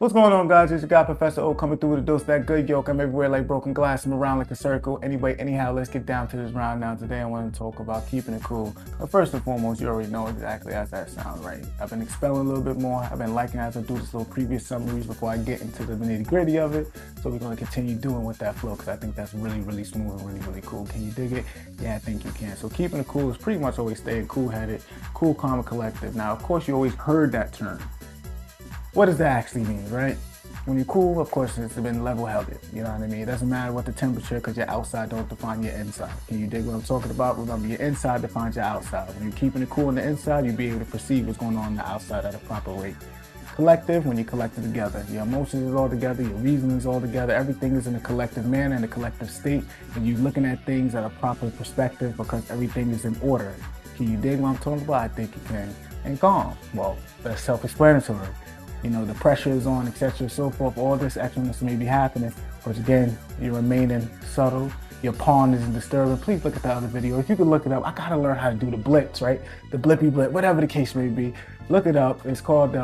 What's going on, guys? It's your guy, Professor O, coming through with a dose of that good yolk. I'm everywhere like broken glass. I'm around like a circle. Anyway, anyhow, let's get down to this round now. Today, I want to talk about keeping it cool. But first and foremost, you already know exactly as that sounds, right? I've been expelling a little bit more. I've been liking as I do this little previous summaries before I get into the nitty gritty of it. So we're going to continue doing with that flow because I think that's really, really smooth and really cool. Can you dig it? Yeah, I think you can. So keeping it cool is pretty much always staying cool-headed, cool, calm, and collective. Now, of course, you always heard that term. What does that actually mean, right? When you're cool, of course, it's been level-headed. You know what I mean? It doesn't matter what the temperature, because your outside don't define your inside. Can you dig what I'm talking about? Remember, your inside defines your outside. When you're keeping it cool on the inside, you'll be able to perceive what's going on the outside at a proper rate. Collective, when you collect it together. Your emotions is all together, your reasoning is all together. Everything is in a collective manner, in a collective state. And you're looking at things at a proper perspective because everything is in order. Can you dig what I'm talking about? I think you can. And calm. Well, that's self-explanatory. You know, the pressure is on, etc., so forth. All this extraness may be happening, but again, you're remaining subtle. Your pawn isn't disturbing. Please look at the other video. If you could look it up, I gotta learn how to do the blitz, right? The blippy blip, whatever the case may be. Look it up. It's called the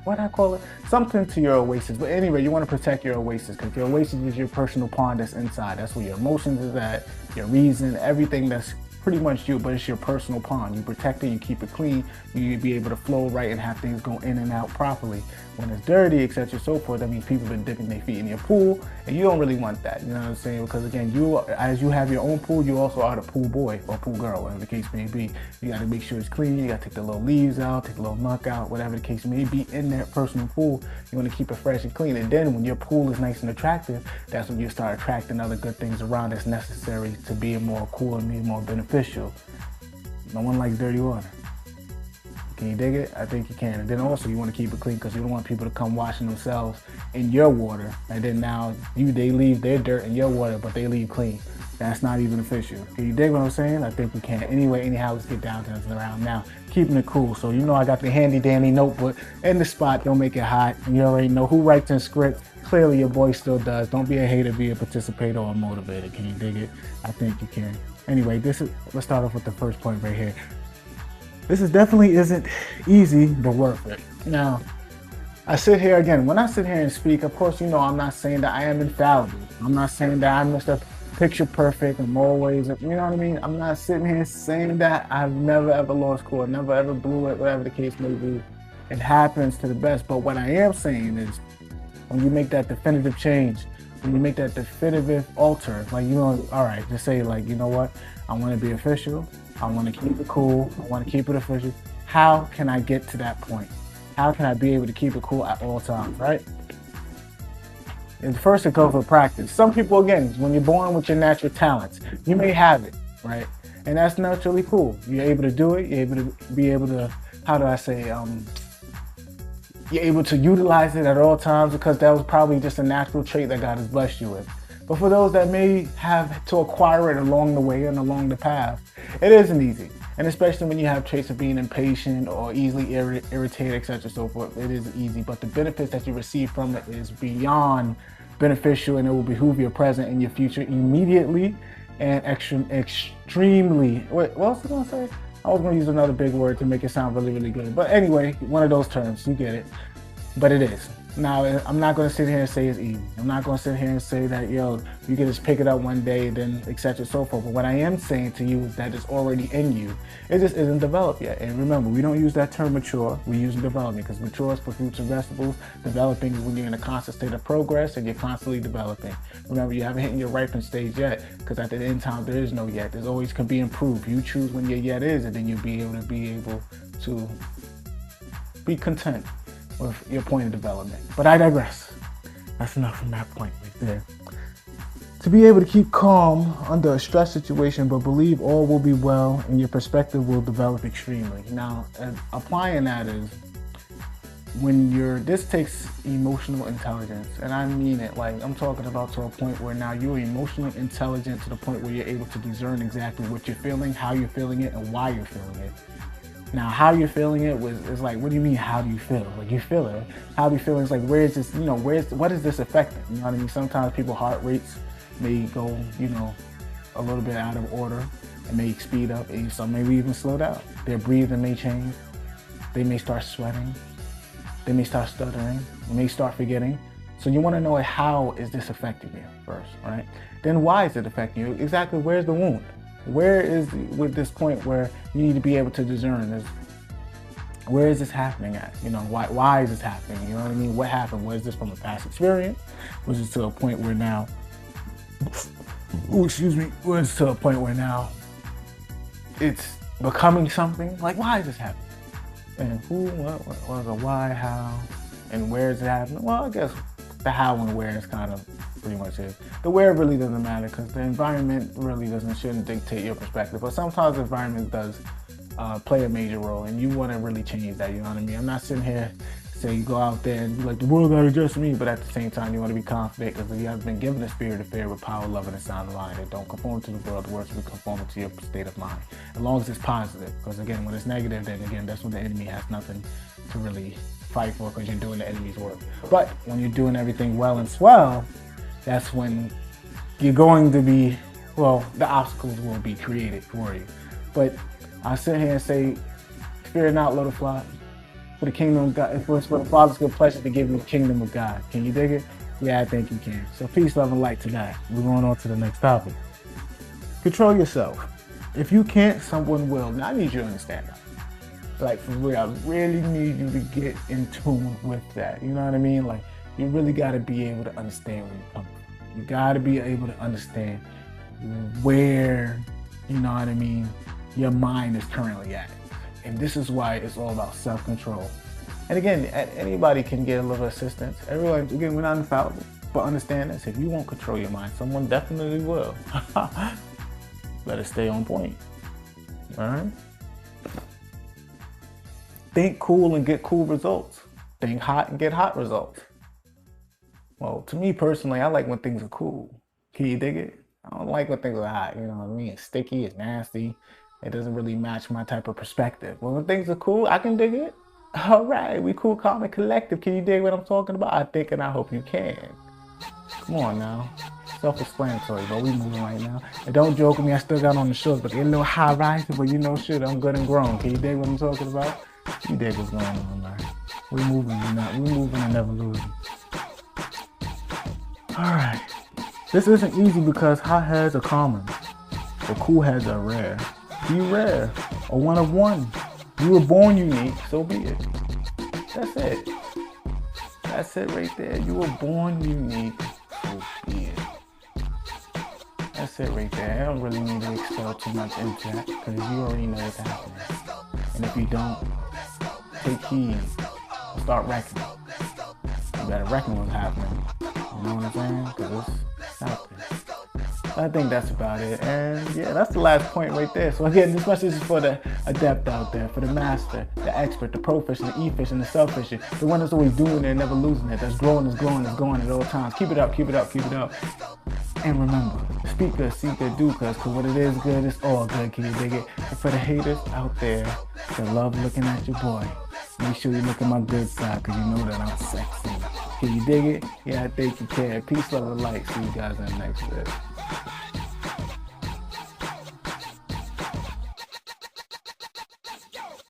what I call it? Something to your oasis. But anyway, you want to protect your oasis because your oasis is your personal pond that's inside. That's where your emotions is at, your reason, everything that's pretty much you, but it's your personal pond. You protect it, you keep it clean, you be able to flow right and have things go in and out properly. When it's dirty, etc., so forth, that means people have been dipping their feet in your pool, and you don't really want that, you know what I'm saying? Because again, as you have your own pool, you also are the pool boy or pool girl, whatever the case may be. You got to make sure it's clean, you got to take the little leaves out, take the little muck out, whatever the case may be in that personal pool. You want to keep it fresh and clean, and then when your pool is nice and attractive, that's when you start attracting other good things around that's necessary to be more cool and be more beneficial. No one likes dirty water. Can you dig it? I think you can. And then also you want to keep it clean because you don't want people to come washing themselves in your water. And then now they leave their dirt in your water, but they leave clean. That's not even official. Can you dig what I'm saying? I think we can. Anyway, anyhow, let's get down to this around now. Keeping it cool. So you know I got the handy dandy notebook in the spot. Don't make it hot. And you already know who writes in script. Clearly your boy still does. Don't be a hater, be a participator or a motivator. Can you dig it? I think you can. Anyway, let's start off with the first point right here. This definitely isn't easy, but worth it. Now, I sit here again, when I sit here and speak, of course, you know, I'm not saying that I am infallible. I'm not saying that I'm Mr. Picture Perfect in more ways, you know what I mean? I'm not sitting here saying that I've never ever lost court, never ever blew it, whatever the case may be. It happens to the best, but what I am saying is, when you make that definitive change, when you make that definitive alter, like, you know, all right, just say like, you know what? I want to be official. I want to keep it cool. I want to keep it official. How can I get to that point? How can I be able to keep it cool at all times, right? And first it goes with practice. Some people, again, when you're born with your natural talents, you may have it, right? And that's naturally cool. You're able to do it. You're able to be able to, how do I say, you're able to utilize it at all times because that was probably just a natural trait that God has blessed you with. But for those that may have to acquire it along the way and along the path, it isn't easy. And especially when you have traits of being impatient or easily irritated, etc., so forth, it isn't easy. But the benefits that you receive from it is beyond beneficial, and it will behoove your present and your future immediately and extremely. What else was I gonna say? I was gonna use another big word to make it sound really, really good. But anyway, one of those terms, you get it. But it is. Now, I'm not going to sit here and say it's easy. I'm not going to sit here and say that, yo, you can just pick it up one day, then etc. so forth. But what I am saying to you is that it's already in you. It just isn't developed yet. And remember, we don't use that term mature. We use development because mature is for fruits and vegetables. Developing is when you're in a constant state of progress and you're constantly developing. Remember, you haven't hit your ripened stage yet because at the end time, there is no yet. There's always can be improved. You choose when your yet is, and then you'll be able to be content with your point of development. But I digress. That's enough from that point right there. To be able to keep calm under a stress situation, but believe all will be well and your perspective will develop extremely. Now, applying that is when this takes emotional intelligence, and I mean it, like I'm talking about to a point where now you're emotionally intelligent to the point where you're able to discern exactly what you're feeling, how you're feeling it, and why you're feeling it. Now, how you're feeling it is like, what do you mean, how do you feel? Like, you feel it. How do you feel? It's like, where is this, you know, what is this affecting? You know what I mean? Sometimes people's heart rates may go, you know, a little bit out of order. It may speed up, and some maybe even slow down. Their breathing may change. They may start sweating. They may start stuttering, they may start forgetting. So you want to know how is this affecting you first, right? Then why is it affecting you? Exactly where's the wound? Where is with this point where you need to be able to discern this? Where is this happening at? You know, why is this happening? You know what I mean? What happened? Was this from a past experience? Was it to a point where now, was to a point where now it's becoming something? Like, why is this happening? And who, what, the why, how, and where is it happening? Well, I guess the how and where is kind of pretty much it. The where really doesn't matter because the environment really shouldn't dictate your perspective. But sometimes the environment does play a major role, and you want to really change that. You know what I mean? I'm not sitting here saying you go out there and be like, the world gotta adjust me, but at the same time you want to be confident because you have been given a spirit of fear with power, love, and a sound mind. And don't conform to the world. The world should be conforming to your state of mind, as long as it's positive. Because again, when it's negative, then again, that's when the enemy has nothing to really fight for because you're doing the enemy's work. But when you're doing everything well and swell, that's when you're going to be, well, the obstacles will be created for you. But I sit here and say, fear not, little flock, for the kingdom of God, for the Father's good pleasure to give you the kingdom of God. Can you dig it? Yeah, I think you can. So peace, love, and light tonight. We're going on to the next topic. Control yourself. If you can't, someone will. Now I need you to understand that. Like, for real, I really need you to get in tune with that. You know what I mean? Like, you really got to be able to understand where you're coming from. You got to be able to understand where, you know what I mean, your mind is currently at. And this is why it's all about self-control. And again, anybody can get a little assistance. Everyone, again, we're not infallible, but understand this. If you won't control your mind, someone definitely will. Better stay on point. All right? Think cool and get cool results. Think hot and get hot results. Well, to me personally, I like when things are cool. Can you dig it? I don't like when things are hot. You know what I mean? It's sticky, it's nasty. It doesn't really match my type of perspective. Well, when things are cool, I can dig it. All right, we cool, calm, and collective. Can you dig what I'm talking about? I think and I hope you can. Come on now. Self-explanatory, but we moving right now. And don't joke with me, I still got on the shorts, but they're a little high rising, but you know shit, I'm good and grown. Can you dig what I'm talking about? You dig what's going on, man. We moving and never losing. Alright. This isn't easy because hot heads are common, but cool heads are rare. Be rare, or one of one. You were born unique, so be it. That's it. That's it right there. You were born unique, so be it. That's it right there. I don't really need to expel too much into that because you already know what's happening. And if you don't, take heed. Start reckoning. You better reckon what's happening. You know what I'm saying? Because it's out there. I think that's about it. And yeah, that's the last point right there. So again, this message is for the adept out there, for the master, the expert, the pro fisher, the e-fish, and the self-fisher. The one that's always doing it and never losing it. That's growing, is growing, is going at all times. Keep it up, keep it up, keep it up. And remember, speak good, see good, do good. Because when it is good, it's all good. Can you dig it? And for the haters out there that love looking at your boy, make sure you look at my good side because you know that I'm sexy. Can you dig it? Yeah, I think you can. Peace, love, and light. See you guys in the next video.